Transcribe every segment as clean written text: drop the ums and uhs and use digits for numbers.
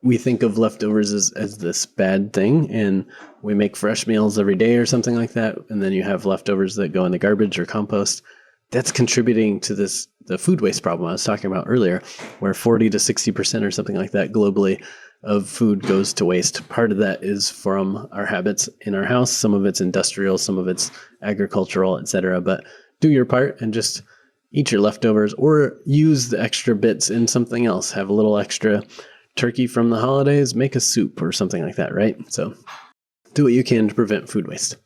we think of leftovers as this bad thing, and we make fresh meals every day or something like that, and then you have leftovers that go in the garbage or compost. That's contributing to the food waste problem I was talking about earlier, where 40 to 60% or something like that globally of food goes to waste. Part of that is from our habits in our house. Some of it's industrial, some of it's agricultural, etc. But do your part and just eat your leftovers or use the extra bits in something else. Have a little extra turkey from the holidays, make a soup or something like that, right? So do what you can to prevent food waste.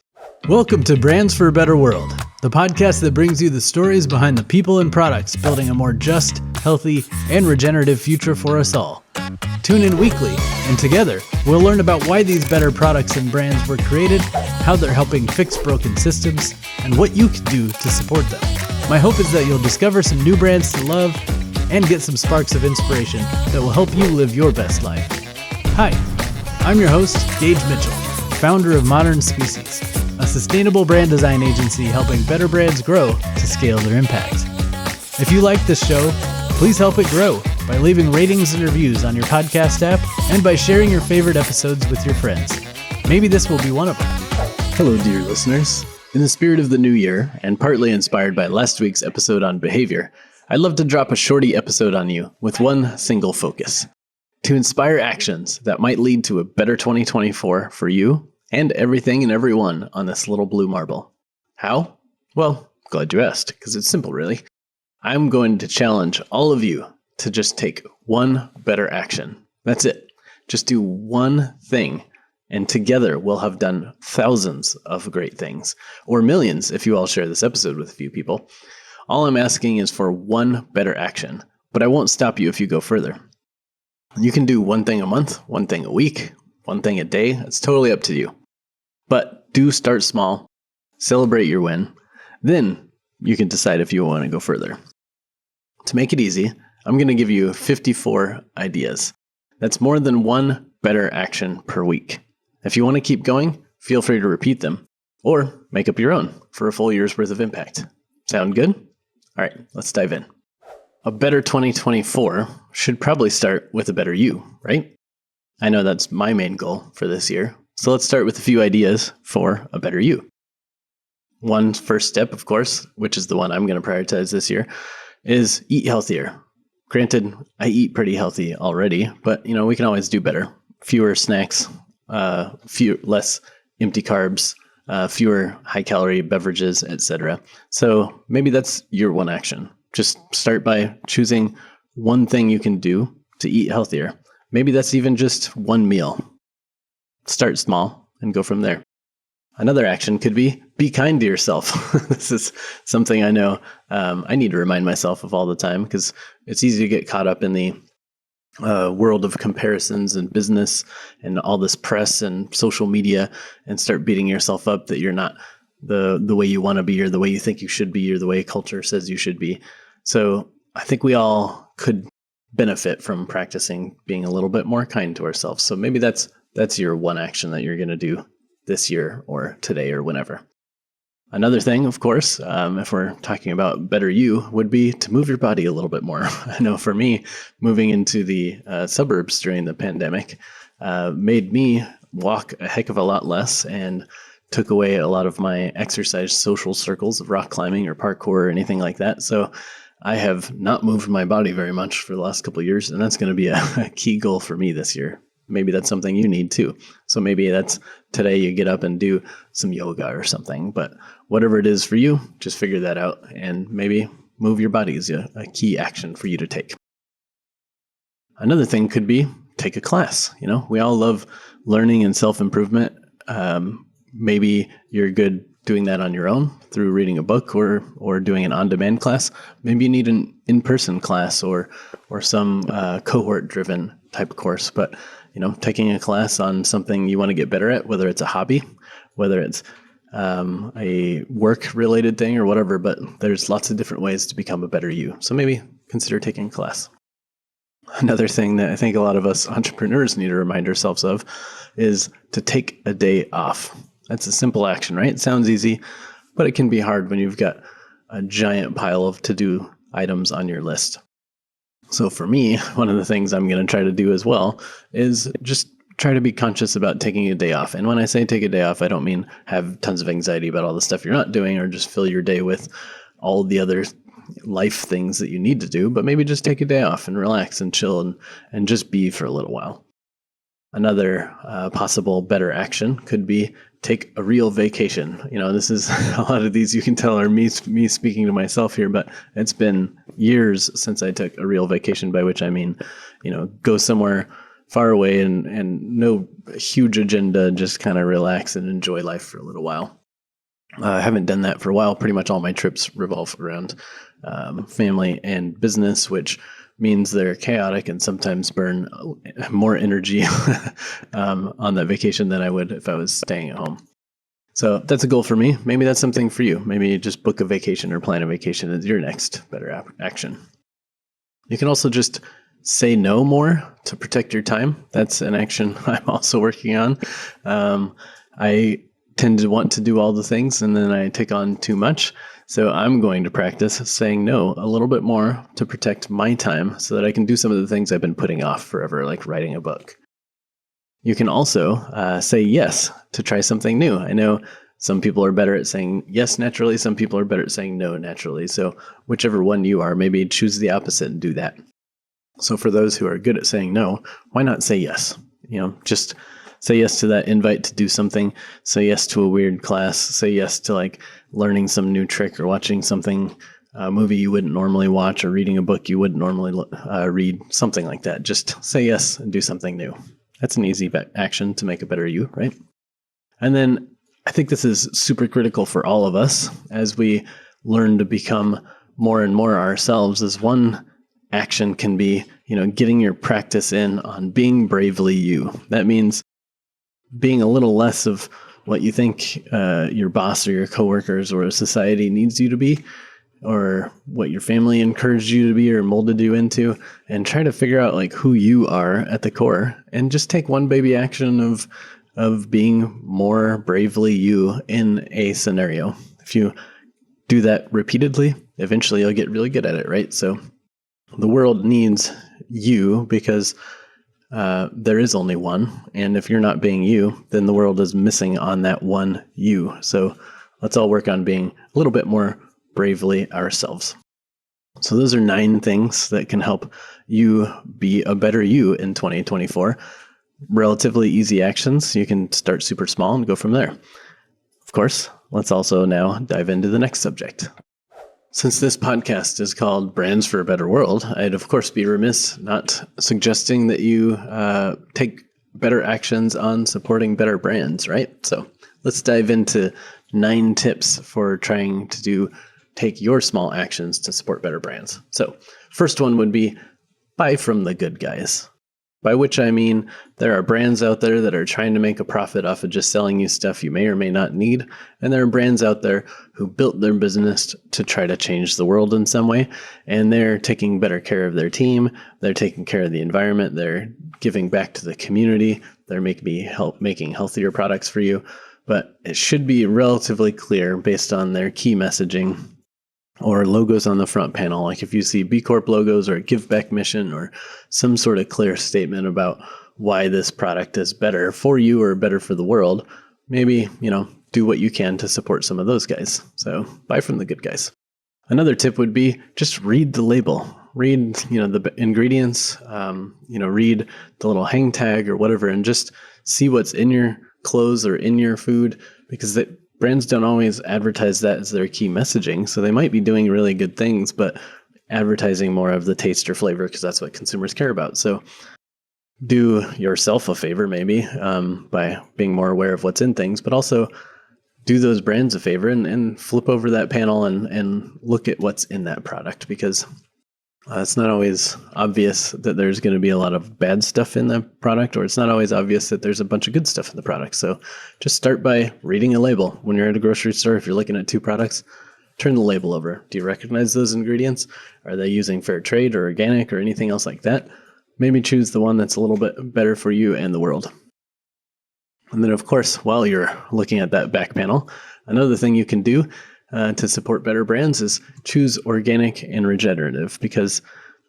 Welcome to Brands for a Better World, the podcast that brings you the stories behind the people and products building a more just, healthy, and regenerative future for us all. Tune in weekly, and together, we'll learn about why these better products and brands were created, how they're helping fix broken systems, and what you can do to support them. My hope is that you'll discover some new brands to love and get some sparks of inspiration that will help you live your best life. Hi, I'm your host, Gage Mitchell, founder of Modern Species, a sustainable brand design agency helping better brands grow to scale their impact. If you like this show, please help it grow by leaving ratings and reviews on your podcast app and by sharing your favorite episodes with your friends. Maybe this will be one of them. Hello, dear listeners. In the spirit of the new year, and partly inspired by last week's episode on behavior, I'd love to drop a shorty episode on you with one single focus: to inspire actions that might lead to a better 2024 for you and everything and everyone on this little blue marble. How? Well, glad you asked, because it's simple, really. I'm going to challenge all of you to just take one better action. That's it. Just do one thing, and together we'll have done thousands of great things, or millions if you all share this episode with a few people. All I'm asking is for one better action, but I won't stop you if you go further. You can do one thing a month, one thing a week, one thing a day. It's totally up to you. But do start small, celebrate your win, then you can decide if you want to go further. To make it easy, I'm going to give you 54 ideas. That's more than one better action per week. If you want to keep going, feel free to repeat them or make up your own for a full year's worth of impact. Sound good? All right, let's dive in. A better 2024 should probably start with a better you, right? I know that's my main goal for this year. So let's start with a few ideas for a better you. One first step, of course, which is the one I'm going to prioritize this year, is eat healthier. Granted, I eat pretty healthy already, but we can always do better. Fewer snacks, less empty carbs, fewer high-calorie beverages, etc. So maybe that's your one action. Just start by choosing one thing you can do to eat healthier. Maybe that's even just one meal. Start small and go from there. Another action could be kind to yourself. This is something I know I need to remind myself of all the time, because it's easy to get caught up in the world of comparisons and business and all this press and social media and start beating yourself up that you're not the way you want to be, or the way you think you should be, or the way culture says you should be. So I think we all could benefit from practicing being a little bit more kind to ourselves. So maybe that's your one action that you're going to do this year or today or whenever. Another thing, of course, if we're talking about better you, would be to move your body a little bit more. I know for me, moving into the suburbs during the pandemic made me walk a heck of a lot less and took away a lot of my exercise social circles of rock climbing or parkour or anything like that. So I have not moved my body very much for the last couple of years, and that's going to be a key goal for me this year. Maybe that's something you need too. So maybe that's today you get up and do some yoga or something. But whatever it is for you, just figure that out, and maybe move your body is a key action for you to take. Another thing could be take a class. We all love learning and self-improvement. Maybe you're good doing that on your own through reading a book or doing an on-demand class. Maybe you need an in-person class or some cohort-driven type of course. But taking a class on something you want to get better at, whether it's a hobby, whether it's a work-related thing or whatever, but there's lots of different ways to become a better you. So maybe consider taking a class. Another thing that I think a lot of us entrepreneurs need to remind ourselves of is to take a day off. That's a simple action, right? It sounds easy, but it can be hard when you've got a giant pile of to-do items on your list. So for me, one of the things I'm going to try to do as well is just try to be conscious about taking a day off. And when I say take a day off, I don't mean have tons of anxiety about all the stuff you're not doing or just fill your day with all the other life things that you need to do, but maybe just take a day off and relax and chill and just be for a little while. Another possible better action could be take a real vacation. This is a lot of these you can tell are me speaking to myself here, but it's been years since I took a real vacation, by which I mean, go somewhere far away and no huge agenda, just kind of relax and enjoy life for a little while. I haven't done that for a while. Pretty much all my trips revolve around family and business, which means they're chaotic and sometimes burn more energy on that vacation than I would if I was staying at home. So that's a goal for me. Maybe that's something for you. Maybe you just book a vacation or plan a vacation as your next better action. You can also just say no more to protect your time. That's an action I'm also working on. I tend to want to do all the things and then I take on too much. So I'm going to practice saying no a little bit more to protect my time so that I can do some of the things I've been putting off forever, like writing a book. You can also say yes to try something new. I know some people are better at saying yes naturally. Some people are better at saying no naturally. So whichever one you are, maybe choose the opposite and do that. So for those who are good at saying no, why not say yes? Just say yes to that invite to do something. Say yes to a weird class. Say yes to like learning some new trick or watching something, a movie you wouldn't normally watch or reading a book you wouldn't normally read, something like that. Just say yes and do something new. That's an easy action to make a better you, right? And then I think this is super critical for all of us as we learn to become more and more ourselves. Is one action can be, getting your practice in on being bravely you. That means being a little less of what you think your boss or your coworkers or society needs you to be, or what your family encouraged you to be or molded you into, and try to figure out like who you are at the core and just take one baby action of being more bravely you in a scenario. If you do that repeatedly, eventually you'll get really good at it, right? So the world needs you because there is only one. And if you're not being you, then the world is missing on that one you. So let's all work on being a little bit more bravely ourselves. So those are 9 things that can help you be a better you in 2024. Relatively easy actions. You can start super small and go from there. Of course, let's also now dive into the next subject. Since this podcast is called Brands for a Better World, I'd of course be remiss not suggesting that you take better actions on supporting better brands, right? So let's dive into 9 tips for trying to take your small actions to support better brands. So first one would be buy from the good guys. By which I mean there are brands out there that are trying to make a profit off of just selling you stuff you may or may not need. And there are brands out there who built their business to try to change the world in some way. And they're taking better care of their team. They're taking care of the environment. They're giving back to the community. They're making healthier products for you. But it should be relatively clear based on their key messaging or logos on the front panel. Like if you see B Corp logos or a give back mission or some sort of clear statement about why this product is better for you or better for the world, maybe, do what you can to support some of those guys. So buy from the good guys. Another tip would be just read the label. Read, the ingredients, read the little hang tag or whatever, and just see what's in your clothes or in your food, because brands don't always advertise that as their key messaging. So they might be doing really good things, but advertising more of the taste or flavor because that's what consumers care about. So do yourself a favor maybe by being more aware of what's in things, but also do those brands a favor and flip over that panel and look at what's in that product, because it's not always obvious that there's going to be a lot of bad stuff in the product, or it's not always obvious that there's a bunch of good stuff in the product. So just start by reading a label. When you're at a grocery store, if you're looking at 2 products, turn the label over. Do you recognize those ingredients? Are they using fair trade or organic or anything else like that? Maybe choose the one that's a little bit better for you and the world. And then, of course, while you're looking at that back panel, another thing you can do to support better brands is choose organic and regenerative, because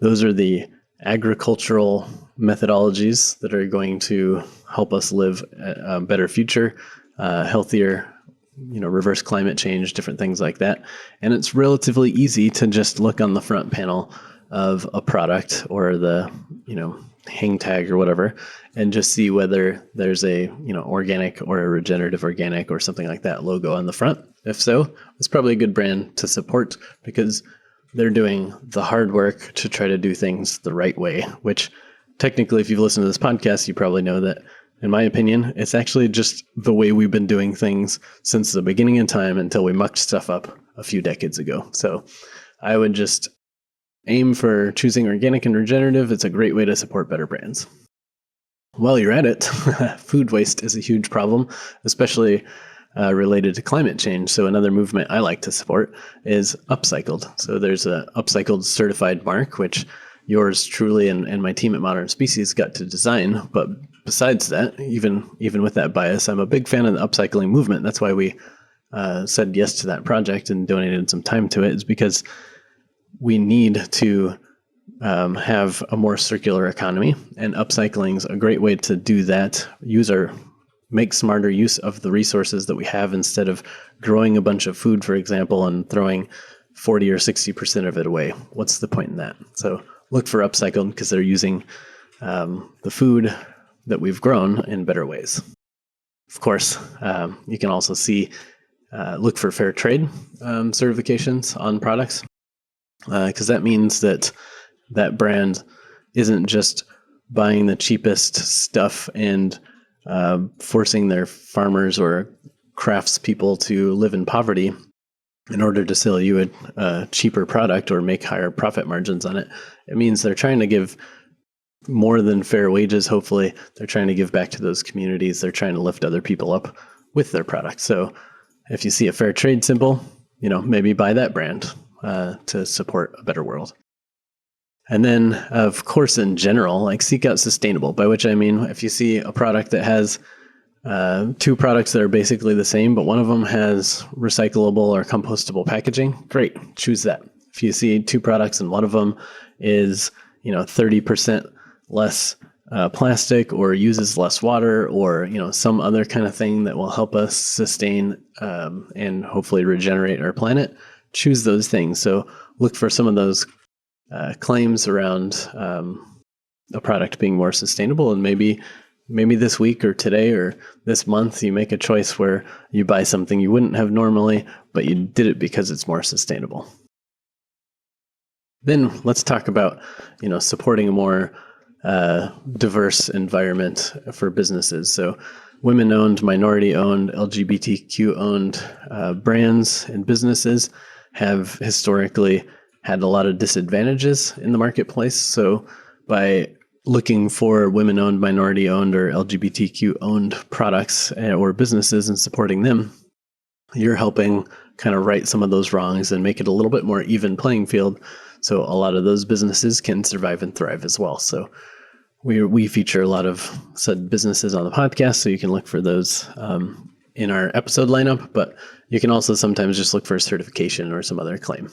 those are the agricultural methodologies that are going to help us live a better future, healthier, reverse climate change, different things like that. And it's relatively easy to just look on the front panel of a product or the, hang tag or whatever, and just see whether there's a, organic or a regenerative organic or something like that logo on the front. If so, it's probably a good brand to support because they're doing the hard work to try to do things the right way, which technically, if you've listened to this podcast, you probably know that, in my opinion, it's actually just the way we've been doing things since the beginning of time until we mucked stuff up a few decades ago. So I would just aim for choosing organic and regenerative. It's a great way to support better brands. While you're at it, food waste is a huge problem, especially related to climate change. So another movement I like to support is upcycled. So there's a upcycled certified mark, which yours truly and my team at Modern Species got to design. But besides that, even with that bias, I'm a big fan of the upcycling movement. That's why we said yes to that project and donated some time to it, is because we need to have a more circular economy, and upcycling is a great way to do that. Make smarter use of the resources that we have instead of growing a bunch of food, for example, and throwing 40 or 60% of it away. What's the point in that? So look for upcycled because they're using the food that we've grown in better ways. Of course, you can also look for fair trade certifications on products, because that means that brand isn't just buying the cheapest stuff and forcing their farmers or craftspeople to live in poverty in order to sell you a cheaper product or make higher profit margins on it. It means they're trying to give more than fair wages. Hopefully, they're trying to give back to those communities. They're trying to lift other people up with their products. So if you see a fair trade symbol, maybe buy that brand to support a better world. And then, of course, in general, seek out sustainable, by which I mean, if you see a product that has two products that are basically the same, but one of them has recyclable or compostable packaging, great, choose that. If you see two products and one of them is, 30% less plastic or uses less water or, some other kind of thing that will help us sustain and hopefully regenerate our planet, choose those things. So look for some of those claims around a product being more sustainable, and maybe this week or today or this month you make a choice where you buy something you wouldn't have normally, but you did it because it's more sustainable. Then let's talk about supporting a more diverse environment for businesses. So women-owned, minority-owned, LGBTQ-owned brands and businesses have historically had a lot of disadvantages in the marketplace. So by looking for women-owned, minority-owned, or LGBTQ-owned products or businesses and supporting them, you're helping kind of right some of those wrongs and make it a little bit more even playing field, so a lot of those businesses can survive and thrive as well. So we feature a lot of said businesses on the podcast, so you can look for those in our episode lineup, but you can also sometimes just look for a certification or some other claim.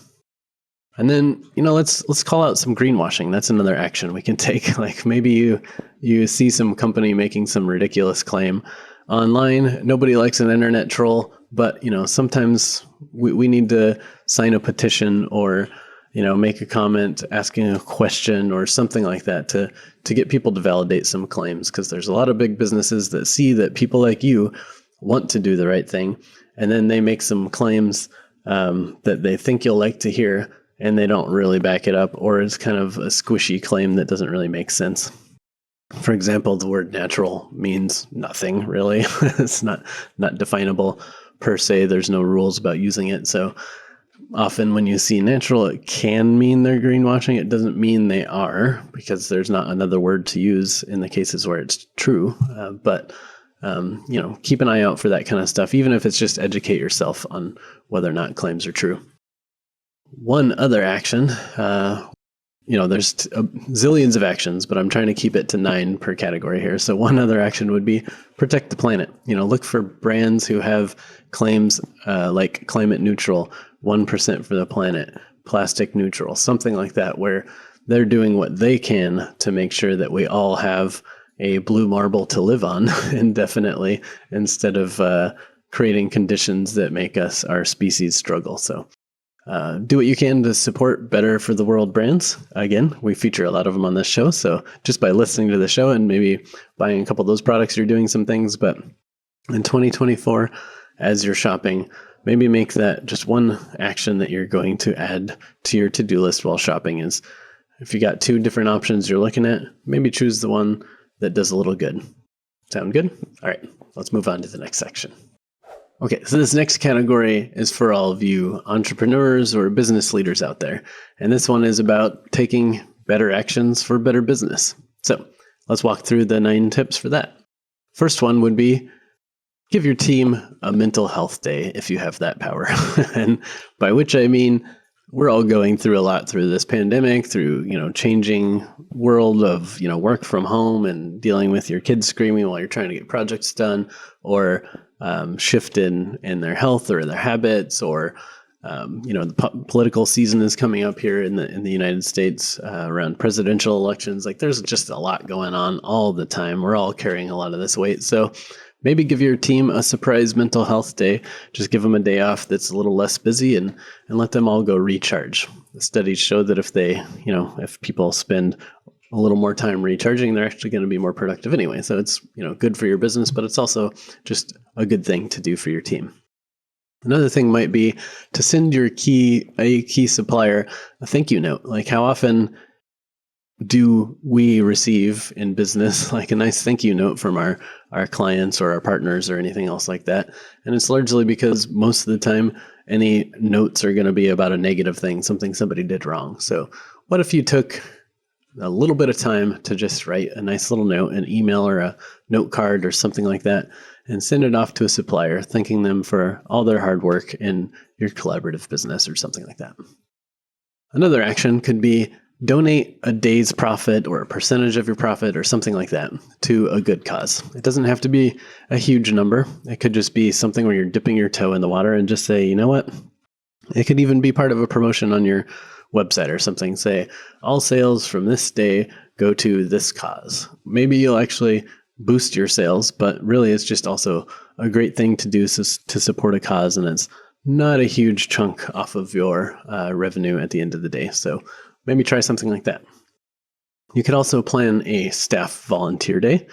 And then, let's call out some greenwashing. That's another action we can take. Maybe you see some company making some ridiculous claim online. Nobody likes an internet troll, but, sometimes we need to sign a petition or, make a comment asking a question or something like that to get people to validate some claims, because there's a lot of big businesses that see that people like you want to do the right thing, and then they make some claims that they think you'll like to hear, and they don't really back it up, or it's kind of a squishy claim that doesn't really make sense. For example, the word natural means nothing, really. It's not definable per se. There's no rules about using it. So often when you see natural, it can mean they're greenwashing. It doesn't mean they are, because there's not another word to use in the cases where it's true. But keep an eye out for that kind of stuff, even if it's just educate yourself on whether or not claims are true. One other action, there's zillions of actions, but I'm trying to keep it to 9 per category here. So one other action would be protect the planet. Look for brands who have claims like climate neutral, 1% for the planet, plastic neutral, something like that, where they're doing what they can to make sure that we all have a blue marble to live on indefinitely instead of creating conditions that make our species struggle. So do what you can to support better for the world brands. Again, we feature a lot of them on this show. So just by listening to the show and maybe buying a couple of those products, you're doing some things. But in 2024, as you're shopping, maybe make that just one action that you're going to add to your to-do list while shopping. Is if you got 2 different options you're looking at, maybe choose the one that does a little good. Sound good? All right, let's move on to the next section. Okay, so this next category is for all of you entrepreneurs or business leaders out there. And this one is about taking better actions for better business. So let's walk through the 9 tips for that. First one would be give your team a mental health day if you have that power. And by which I mean, we're all going through a lot through this pandemic, through, changing world of, work from home and dealing with your kids screaming while you're trying to get projects done, or shift in their health or their habits, or the political season is coming up here in the United States around presidential elections. Like there's just a lot going on all the time. We're all carrying a lot of this weight. So maybe give your team a surprise mental health day. Just give them a day off that's a little less busy and let them all go recharge. The studies show that if people spend a little more time recharging, they're actually going to be more productive anyway. So it's, good for your business, but it's also just a good thing to do for your team. Another thing might be to send your key supplier a thank you note. Like how often do we receive in business like a nice thank you note from our clients or our partners or anything else like that? And it's largely because most of the time, any notes are going to be about a negative thing, something somebody did wrong. So what if you took a little bit of time to just write a nice little note, an email or a note card or something like that, and send it off to a supplier, thanking them for all their hard work in your collaborative business or something like that. Another action could be donate a day's profit or a percentage of your profit or something like that to a good cause. It doesn't have to be a huge number. It could just be something where you're dipping your toe in the water and just say, you know what? It could even be part of a promotion on your website or something. Say, all sales from this day go to this cause. Maybe you'll actually boost your sales, but really it's just also a great thing to do to support a cause, and it's not a huge chunk off of your revenue at the end of the day. So maybe try something like that. You could also plan a staff volunteer day.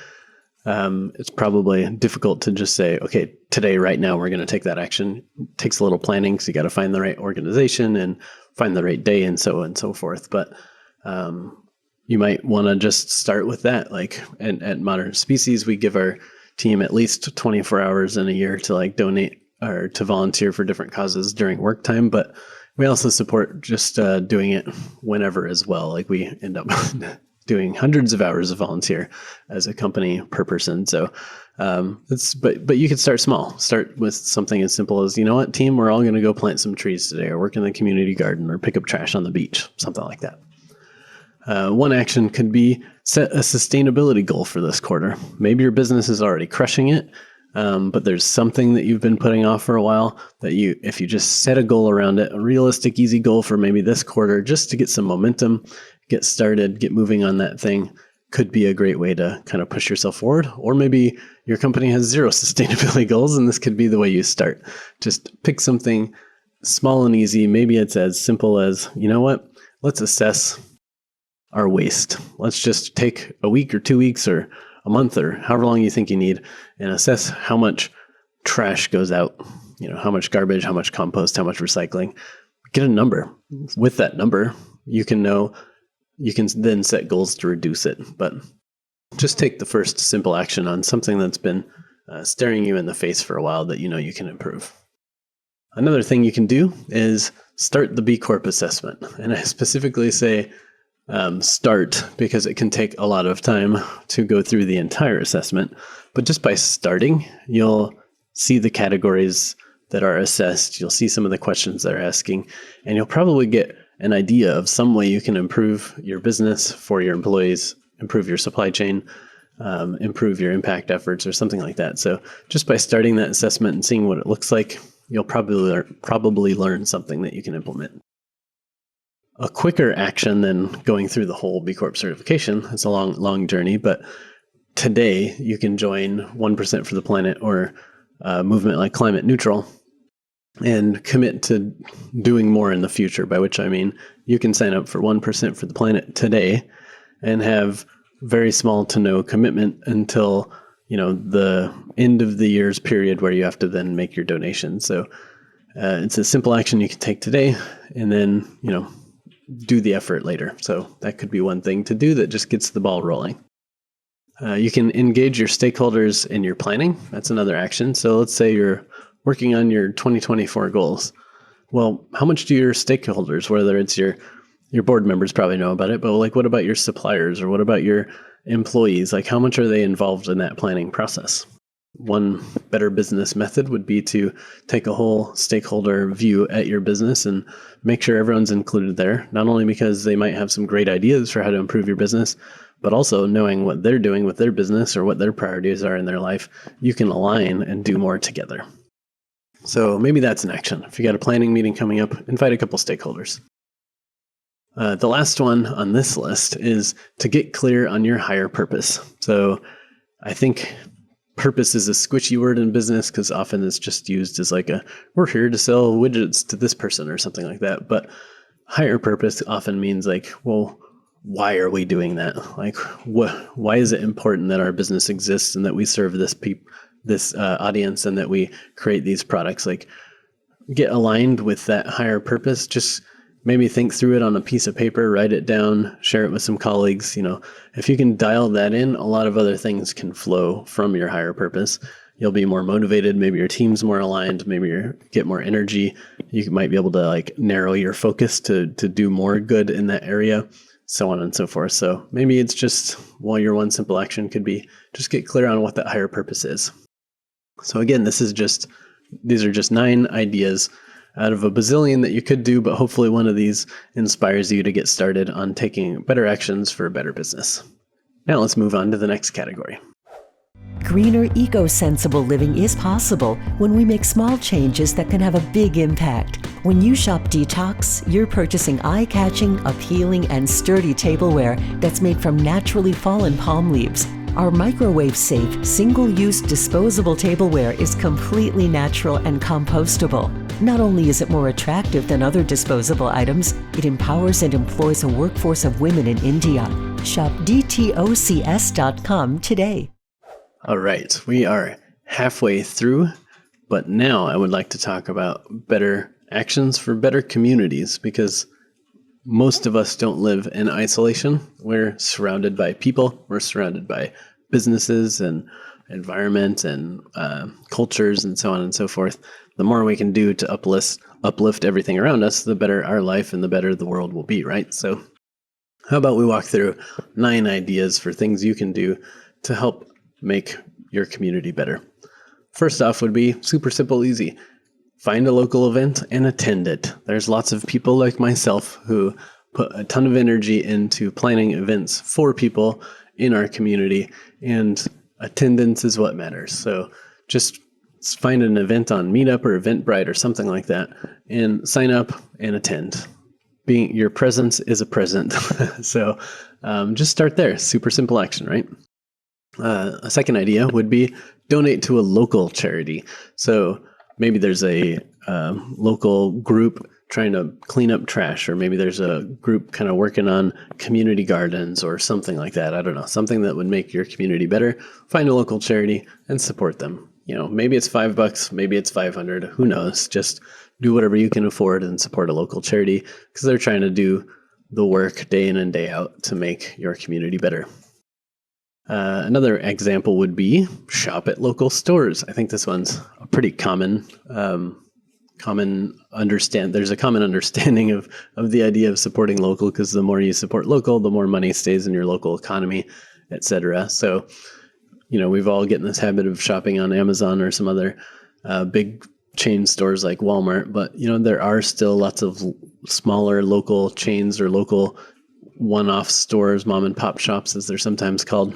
It's probably difficult to just say, okay, today, right now, we're going to take that action. It takes a little planning because you got to find the right organization and find the right day and so on and so forth. But you might want to just start with that. Like at Modern Species, we give our team at least 24 hours in a year to donate or to volunteer for different causes during work time. But we also support just doing it whenever as well. Like we end up doing hundreds of hours of volunteer as a company per person. So but you could start small. Start with something as simple as, you know what, team, we're all going to go plant some trees today, or work in the community garden, or pick up trash on the beach, something like that. One action could be set a sustainability goal for this quarter. Maybe your business is already crushing it, but there's something that you've been putting off for a while that if you just set a goal around it, a realistic, easy goal for maybe this quarter, just to get some momentum, get started, get moving on that thing, could be a great way to kind of push yourself forward. Or maybe your company has 0 sustainability goals, and this could be the way you start. Just pick something small and easy. Maybe it's as simple as, you know what, let's assess our waste. Let's just take a week or 2 weeks or a month or however long you think you need and assess how much trash goes out, how much garbage, how much compost, how much recycling. Get a number. With that number, you can then set goals to reduce it. But just take the first simple action on something that's been staring you in the face for a while that you can improve. Another thing you can do is start the B Corp assessment. And I specifically say start because it can take a lot of time to go through the entire assessment. But just by starting, you'll see the categories that are assessed. You'll see some of the questions they're asking, and you'll probably get an idea of some way you can improve your business for your employees, improve your supply chain, improve your impact efforts, or something like that. So just by starting that assessment and seeing what it looks like, you'll probably learn something that you can implement. a quicker action than going through the whole B Corp certification. It's a long journey, but today you can join 1% for the planet or a movement like Climate Neutral and commit to doing more in the future, by which I mean you can sign up for 1% for the planet today and have very small to no commitment until, the end of the year's period where you have to then make your donation. So it's a simple action you can take today and then, do the effort later. So that could be one thing to do that just gets the ball rolling. You can engage your stakeholders in your planning. That's another action. So let's say you're working on your 2024 goals. Well, how much do your stakeholders, whether it's your board members probably know about it, but like, what about your suppliers or what about your employees? Like, how much are they involved in that planning process? One better business method would be to take a whole stakeholder view at your business and make sure everyone's included there, not only because they might have some great ideas for how to improve your business, but also knowing what they're doing with their business or what their priorities are in their life, you can align and do more together. So maybe that's an action. If you got a planning meeting coming up, invite a couple stakeholders. The last one on this list is to get clear on your higher purpose. So I think purpose is a squishy word in business because often it's just used as like we're here to sell widgets to this person or something like that. But higher purpose often means like, well, why are we doing that? Like, why is it important that our business exists and that we serve this audience and that we create these products? Like, get aligned with that higher purpose. Just maybe think through it on a piece of paper, write it down, share it with some colleagues. If you can dial that in, a lot of other things can flow from your higher purpose. You'll be more motivated. Maybe your team's more aligned. Maybe you get more energy. You might be able to like narrow your focus to do more good in that area, so on and so forth. So maybe it's just, your one simple action could be just get clear on what that higher purpose is. So again, these are just 9 ideas out of a bazillion that you could do, but hopefully one of these inspires you to get started on taking better actions for a better business. Now let's move on to the next category. Greener, eco-sensible living is possible when we make small changes that can have a big impact. When you shop Detox, you're purchasing eye-catching, appealing, and sturdy tableware that's made from naturally fallen palm leaves. Our microwave-safe, single-use disposable tableware is completely natural and compostable. Not only is it more attractive than other disposable items, it empowers and employs a workforce of women in India. Shop dtocs.com today. All right, we are halfway through, but now I would like to talk about better actions for better communities, because most of us don't live in isolation. We're surrounded by people. We're surrounded by businesses and environment and cultures and so on and so forth. The more we can do to uplift everything around us, the better our life and the better the world will be, right? So how about we walk through 9 ideas for things you can do to help make your community better. First off would be super simple, easy. Find a local event and attend it. There's lots of people like myself who put a ton of energy into planning events for people in our community, and attendance is what matters. So just find an event on Meetup or Eventbrite or something like that and sign up and attend. Your presence is a present. So just start there. Super simple action, right? A second idea would be donate to a local charity. So maybe there's a local group trying to clean up trash, or maybe there's a group kind of working on community gardens or something like that. I don't know, something that would make your community better. Find a local charity and support them. Maybe it's $5, maybe it's 500, who knows? Just do whatever you can afford and support a local charity, because they're trying to do the work day in and day out to make your community better. Another example would be shop at local stores. I think this one's a pretty common there's a common understanding of the idea of supporting local, because the more you support local, the more money stays in your local economy, etc. So, we've all get in this habit of shopping on Amazon or some other big chain stores like Walmart, but there are still lots of smaller local chains or local one-off stores, mom and pop shops as they're sometimes called,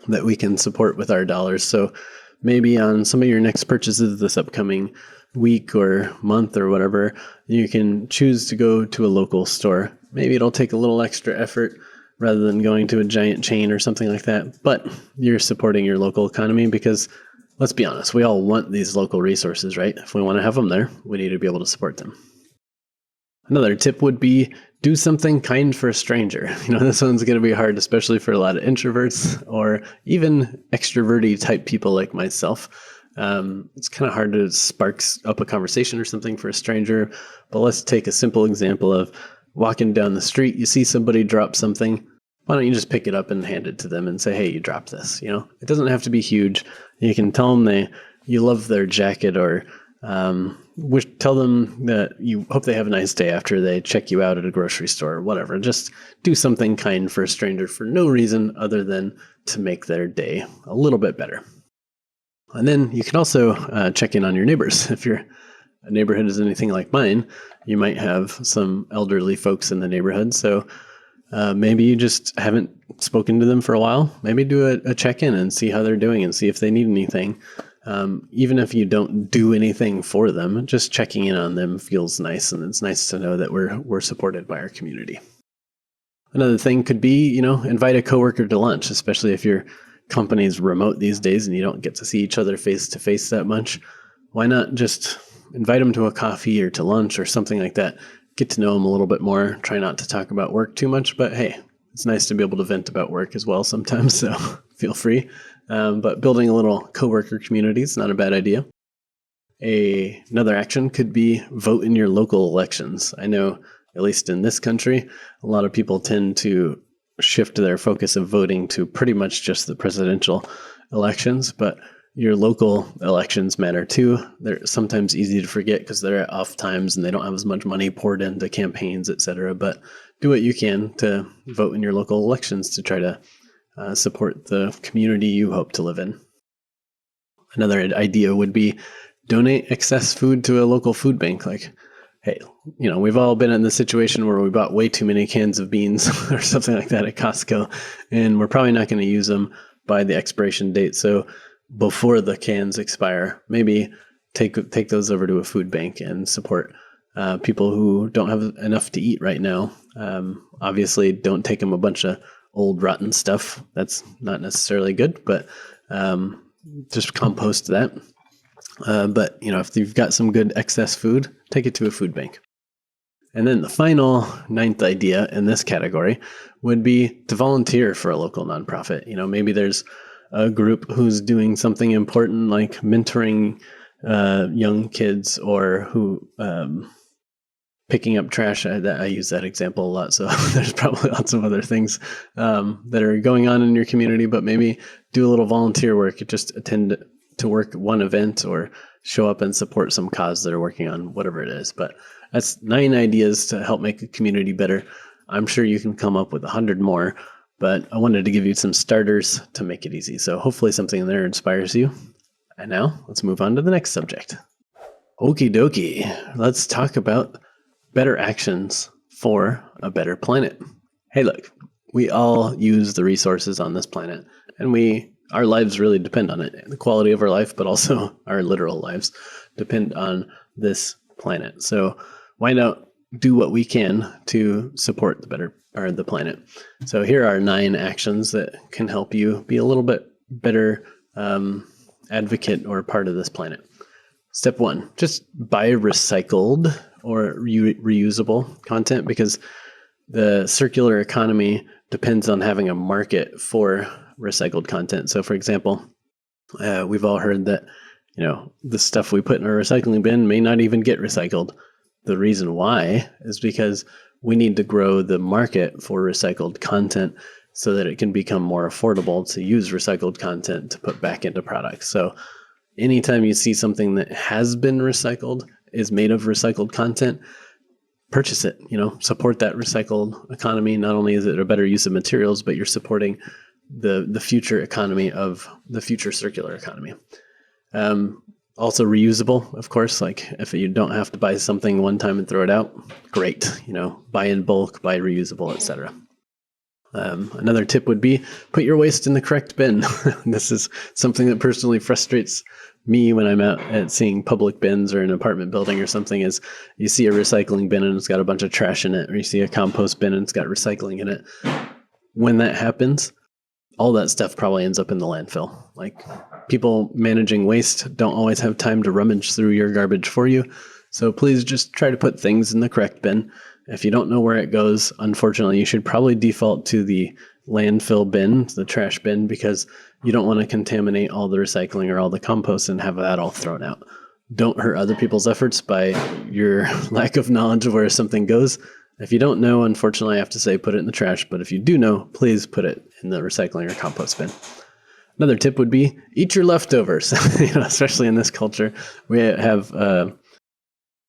that we can support with our dollars. So maybe on some of your next purchases this upcoming week or month or whatever, you can choose to go to a local store. Maybe it'll take a little extra effort rather than going to a giant chain or something like that, but you're supporting your local economy because, let's be honest, we all want these local resources, right? If we want to have them there, we need to be able to support them. Another tip would be do something kind for a stranger. This one's going to be hard, especially for a lot of introverts or even extroverty type people like myself. It's kind of hard to spark up a conversation or something for a stranger, but let's take a simple example of walking down the street. You see somebody drop something. Why don't you just pick it up and hand it to them and say, hey, you dropped this. It doesn't have to be huge. You can tell them you love their jacket, or tell them that you hope they have a nice day after they check you out at a grocery store or whatever. Just do something kind for a stranger for no reason other than to make their day a little bit better. And then you can also check in on your neighbors. If your neighborhood is anything like mine, you might have some elderly folks in the neighborhood. So maybe you just haven't spoken to them for a while. Maybe do a check-in and see how they're doing and see if they need anything. Even if you don't do anything for them, just checking in on them feels nice, and it's nice to know that we're supported by our community. Another thing could be, invite a coworker to lunch, especially if your company's remote these days and you don't get to see each other face to face that much. Why not just invite them to a coffee or to lunch or something like that? Get to know them a little bit more. Try not to talk about work too much, but hey, it's nice to be able to vent about work as well sometimes, so feel free. But building a little coworker community is not a bad idea. Another action could be vote in your local elections. I know, at least in this country, a lot of people tend to shift their focus of voting to pretty much just the presidential elections, but your local elections matter too. They're sometimes easy to forget because they're at off times and they don't have as much money poured into campaigns, etc. But do what you can to vote in your local elections to try to support the community you hope to live in. Another idea would be donate excess food to a local food bank. Like, hey, we've all been in the situation where we bought way too many cans of beans or something like that at Costco, and we're probably not going to use them by the expiration date. So before the cans expire, maybe take those over to a food bank and support people who don't have enough to eat right now. Obviously, don't take them a bunch of old rotten stuff. That's not necessarily good, but just compost that. But if you've got some good excess food, take it to a food bank. And then the final 9th idea in this category would be to volunteer for a local nonprofit. Maybe there's a group who's doing something important like mentoring young kids, or who picking up trash. I use that example a lot, so there's probably lots of other things that are going on in your community, but maybe do a little volunteer work. Just attend to work one event or show up and support some cause they're working on, whatever it is. But that's 9 ideas to help make a community better. I'm sure you can come up with 100 more, but I wanted to give you some starters to make it easy. So hopefully something there inspires you. And now let's move on to the next subject. Okie dokie. Let's talk about better actions for a better planet. Hey, look, we all use the resources on this planet, and our lives really depend on it. The quality of our life, but also our literal lives, depend on this planet. So why not do what we can to support the planet? So here are 9 actions that can help you be a little bit better advocate or part of this planet. Step 1, just buy recycled or reusable content, because the circular economy depends on having a market for recycled content. So for example, we've all heard that, the stuff we put in our recycling bin may not even get recycled. The reason why is because we need to grow the market for recycled content so that it can become more affordable to use recycled content to put back into products. So anytime you see something that has been recycled, is made of recycled content, purchase it, support that recycled economy. Not only is it a better use of materials, but you're supporting the future economy of the future circular economy. Also reusable, of course, like if you don't have to buy something one time and throw it out, great, buy in bulk, buy reusable, etc. Another tip would be put your waste in the correct bin. This is something that personally frustrates me when I'm out at seeing public bins or an apartment building or something, is you see a recycling bin and it's got a bunch of trash in it, or you see a compost bin and it's got recycling in it. When that happens, all that stuff probably ends up in the landfill. Like, people managing waste don't always have time to rummage through your garbage for you. So please just try to put things in the correct bin. If you don't know where it goes, unfortunately, you should probably default to the landfill bin, the trash bin, because you don't want to contaminate all the recycling or all the compost and have that all thrown out. Don't hurt other people's efforts by your lack of knowledge of where something goes. If you don't know, unfortunately, I have to say put it in the trash. But if you do know, please put it in the recycling or compost bin. Another tip would be eat your leftovers. Especially in this culture, we have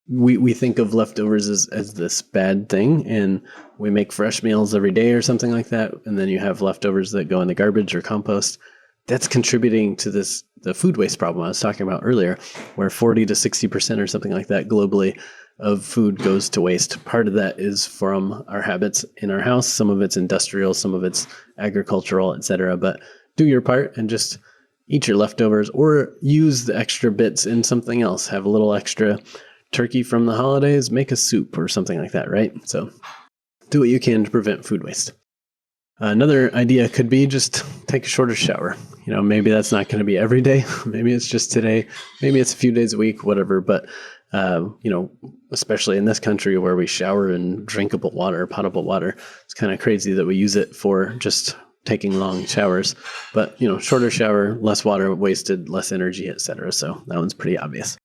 we think of leftovers as this bad thing, and we make fresh meals every day or something like that, and then you have leftovers that go in the garbage or compost. That's contributing to the food waste problem I was talking about earlier, where 40 to 60% or something like that globally of food goes to waste. Part of that is from our habits in our house. Some of it's industrial, some of it's agricultural, etc. But do your part and just eat your leftovers, or use the extra bits in something else. Have a little extra turkey from the holidays, make a soup or something like that, right? So do what you can to prevent food waste. Another idea could be just take a shorter shower. Maybe that's not going to be every day. Maybe it's just today. Maybe it's a few days a week, whatever. But, especially in this country where we shower in drinkable water, potable water, it's kind of crazy that we use it for just taking long showers. But, shorter shower, less water wasted, less energy, etc. So that one's pretty obvious.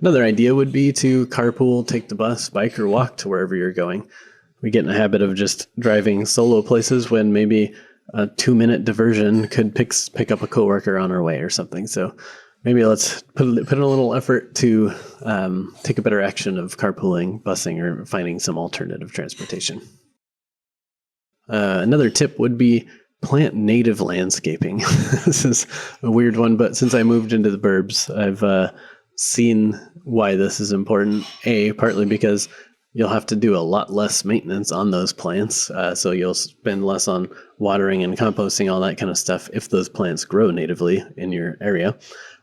Another idea would be to carpool, take the bus, bike, or walk to wherever you're going. We get in a habit of just driving solo places when maybe a 2-minute diversion could pick up a coworker on our way or something. So maybe let's put in a little effort to take a better action of carpooling, busing, or finding some alternative transportation. Another tip would be plant native landscaping. This is a weird one, but since I moved into the burbs, I've seen why this is important. Partly because you'll have to do a lot less maintenance on those plants. So you'll spend less on watering and composting, all that kind of stuff, if those plants grow natively in your area.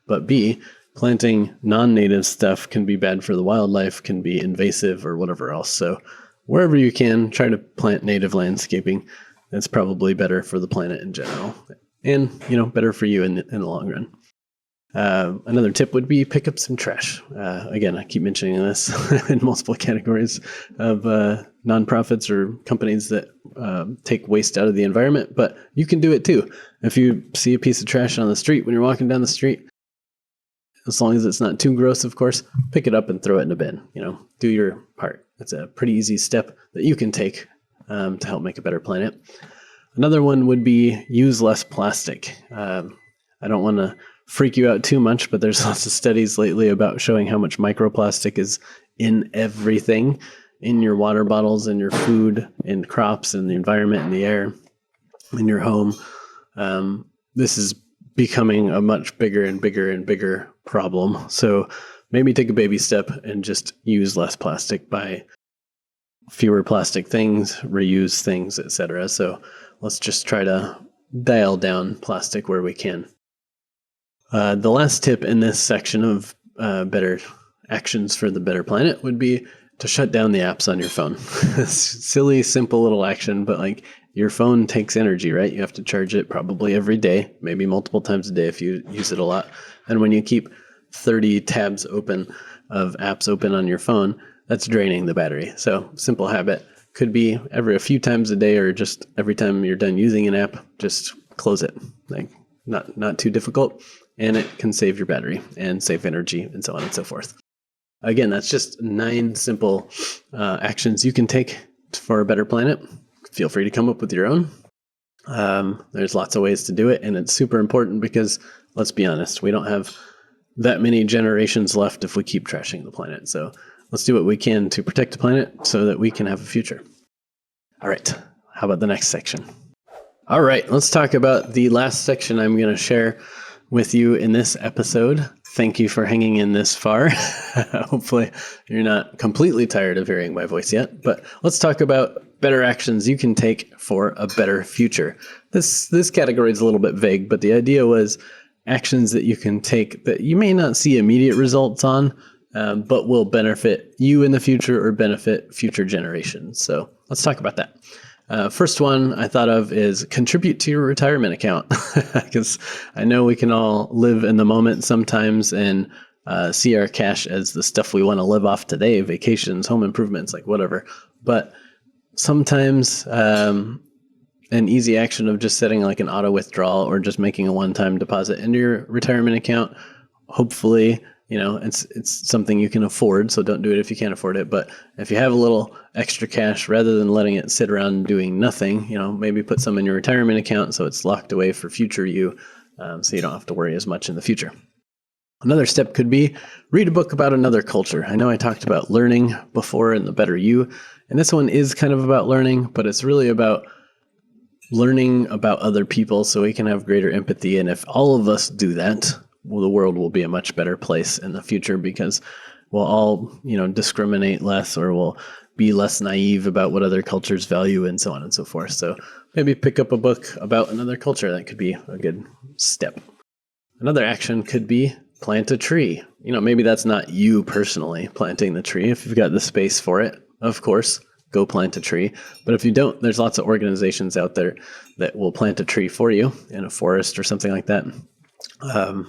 But B, planting non-native stuff can be bad for the wildlife, can be invasive or whatever else. So wherever you can, try to plant native landscaping. That's probably better for the planet in general, and better for you in the long run. Another tip would be pick up some trash. Again, I keep mentioning this in multiple categories of nonprofits or companies that take waste out of the environment, but you can do it too. If you see a piece of trash on the street when you're walking down the street, as long as it's not too gross, of course, pick it up and throw it in a bin. Do your part. It's a pretty easy step that you can take to help make a better planet. Another one would be use less plastic. I don't want to freak you out too much, but there's lots of studies lately about showing how much microplastic is in everything, in your water bottles, in your food, in crops, in the environment, in the air, in your home. This is becoming a much bigger and bigger and bigger problem. So maybe take a baby step and just use less plastic, buy fewer plastic things, reuse things, etc. So let's just try to dial down plastic where we can. The last tip in this section of better actions for the better planet would be to shut down the apps on your phone. Silly, simple little action, but your phone takes energy, right? You have to charge it probably every day, maybe multiple times a day if you use it a lot. And when you keep 30 tabs open of apps open on your phone, that's draining the battery. So simple habit could be every a few times a day, or just every time you're done using an app, just close it. Not too difficult. And it can save your battery and save energy and so on and so forth. Again, that's just 9 simple actions you can take for a better planet. Feel free to come up with your own. There's lots of ways to do it, and it's super important because, let's be honest, we don't have that many generations left if we keep trashing the planet. So let's do what we can to protect the planet so that we can have a future. All right, how about the next section? All right, let's talk about the last section I'm going to share with you in this episode. Thank you for hanging in this far. Hopefully you're not completely tired of hearing my voice yet, but let's talk about better actions you can take for a better future. This category is a little bit vague, but the idea was actions that you can take that you may not see immediate results on, but will benefit you in the future or benefit future generations. So let's talk about that. First one I thought of is contribute to your retirement account, because I know we can all live in the moment sometimes and see our cash as the stuff we want to live off today, vacations, home improvements, like whatever. But sometimes an easy action of just setting like an auto withdrawal or just making a one-time deposit into your retirement account, hopefully, it's something you can afford, so don't do it if you can't afford it. But if you have a little extra cash, rather than letting it sit around doing nothing, maybe put some in your retirement account so it's locked away for future you, so you don't have to worry as much in the future. Another step could be read a book about another culture. I know I talked about learning before in The Better You, and this one is kind of about learning, but it's really about learning about other people so we can have greater empathy. And if all of us do that, well, the world will be a much better place in the future, because we'll all, discriminate less, or we'll be less naive about what other cultures value, and so on and so forth. So maybe pick up a book about another culture. That could be a good step. Another action could be plant a tree. Maybe that's not you personally planting the tree. If you've got the space for it, of course, go plant a tree. But if you don't, there's lots of organizations out there that will plant a tree for you in a forest or something like that.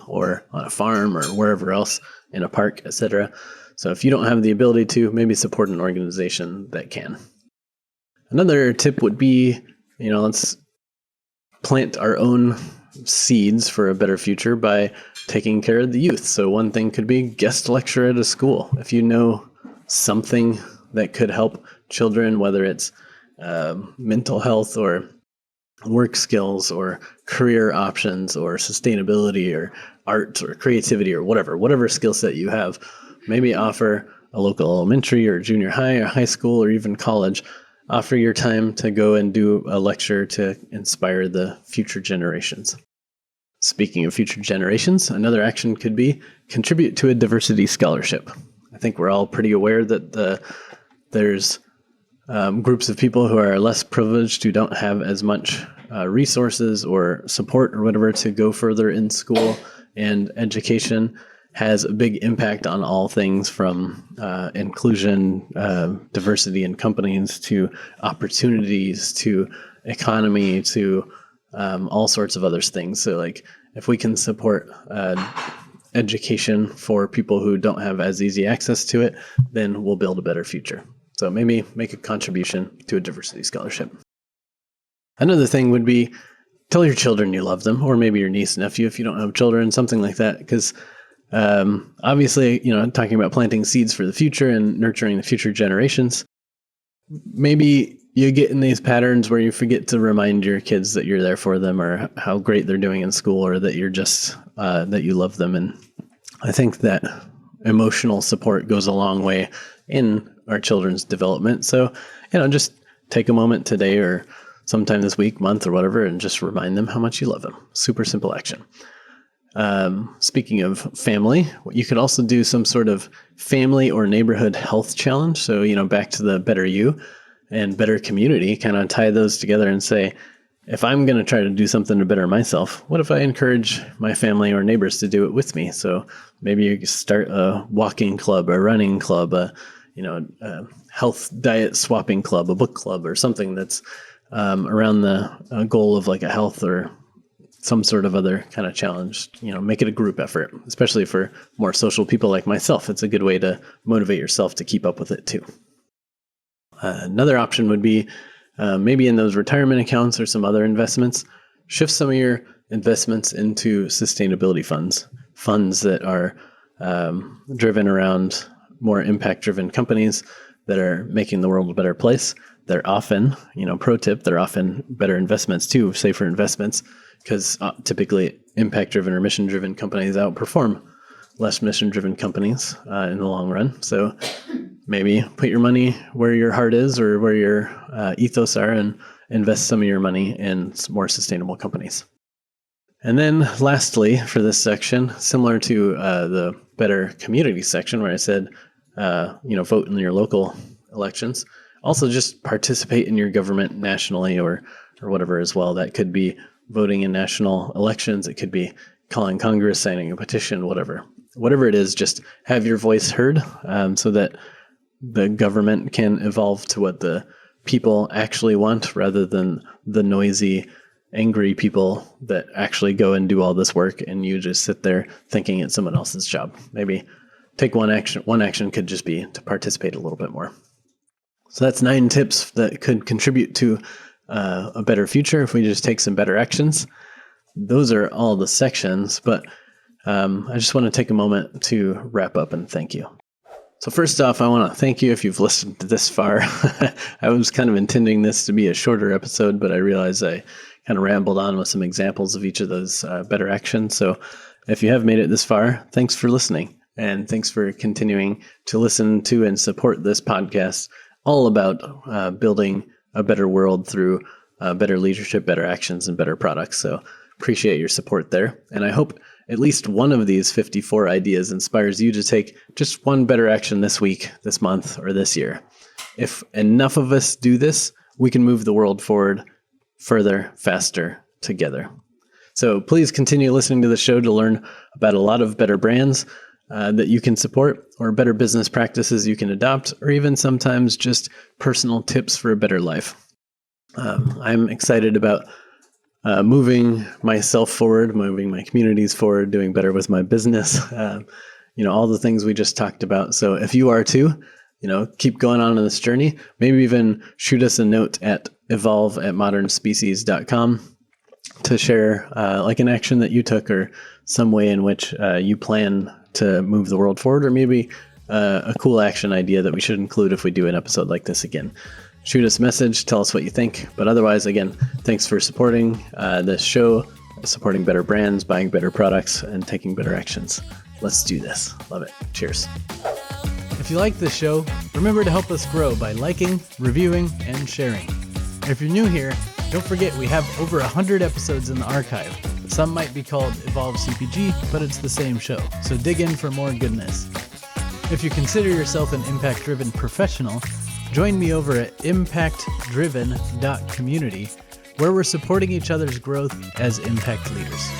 Or on a farm or wherever else, in a park, etc. So if you don't have the ability to, maybe support an organization that can. Another tip would be, let's plant our own seeds for a better future by taking care of the youth. So one thing could be guest lecture at a school. If you know something that could help children, whether it's mental health or work skills or career options or sustainability or art or creativity or whatever skill set you have, maybe offer a local elementary or junior high or high school or even college, offer your time to go and do a lecture to inspire the future generations. Speaking of future generations, another action could be contribute to a diversity scholarship. I think we're all pretty aware that there's groups of people who are less privileged, who don't have as much resources or support or whatever to go further in school, and education has a big impact on all things from inclusion, diversity in companies, to opportunities, to economy, to all sorts of other things. So like if we can support education for people who don't have as easy access to it, then we'll build a better future. So maybe make a contribution to a diversity scholarship. Another thing would be tell your children you love them, or maybe your niece, nephew, if you don't have children, something like that. Because obviously, talking about planting seeds for the future and nurturing the future generations, maybe you get in these patterns where you forget to remind your kids that you're there for them, or how great they're doing in school, or that you're just, that you love them. And I think that emotional support goes a long way in our children's development. So, just take a moment today or sometime this week, month, or whatever, and just remind them how much you love them. Super simple action. Speaking of family, you could also do some sort of family or neighborhood health challenge. So, back to the Better You and Better Community, kind of tie those together and say, if I'm going to try to do something to better myself, what if I encourage my family or neighbors to do it with me? So maybe you start a walking club, a running club, a health diet swapping club, a book club, or something that's around the goal of like a health or some sort of other kind of challenge. Make it a group effort, especially for more social people like myself. It's a good way to motivate yourself to keep up with it too. Another option would be maybe in those retirement accounts or some other investments, shift some of your investments into sustainability funds that are driven around more impact-driven companies that are making the world a better place. They're often, pro tip, they're often better investments too, safer investments, because typically impact-driven or mission-driven companies outperform less mission-driven companies in the long run. So maybe put your money where your heart is, or where your ethos are, and invest some of your money in more sustainable companies. And then lastly, for this section, similar to the better community section where I said, vote in your local elections, also just participate in your government nationally or whatever as well. That could be voting in national elections. It could be calling Congress, signing a petition, whatever it is, just have your voice heard so that the government can evolve to what the people actually want rather than the noisy, angry people that actually go and do all this work and you just sit there thinking it's someone else's job. Maybe take one action. One action could just be to participate a little bit more. So that's 9 tips that could contribute to a better future if we just take some better actions. Those are all the sections, but I just want to take a moment to wrap up and thank you. So first off, I want to thank you if you've listened to this far. I was kind of intending this to be a shorter episode, but I realized I kind of rambled on with some examples of each of those better actions. So if you have made it this far, thanks for listening. And thanks for continuing to listen to and support this podcast all about building a better world through better leadership, better actions, and better products. So appreciate your support there. And I hope at least one of these 54 ideas inspires you to take just one better action this week, this month, or this year. If enough of us do this, we can move the world forward further, faster, together. So please continue listening to the show to learn about a lot of better brands that you can support, or better business practices you can adopt, or even sometimes just personal tips for a better life. I'm excited about moving myself forward, moving my communities forward, doing better with my business, all the things we just talked about. So if you are too, keep going on this journey. Maybe even shoot us a note at evolve@modernspecies.com to share like an action that you took or some way in which you plan to move the world forward, or maybe a cool action idea that we should include if we do an episode like this again. Shoot us a message, tell us what you think. But otherwise, again, thanks for supporting this show, supporting better brands, buying better products, and taking better actions. Let's do this. Love it. Cheers. If you like this show, remember to help us grow by liking, reviewing, and sharing. And if you're new here, don't forget we have over 100 episodes in the archive. Some might be called Evolve CPG, but it's the same show. So dig in for more goodness. If you consider yourself an impact-driven professional, join me over at impactdriven.community, where we're supporting each other's growth as impact leaders.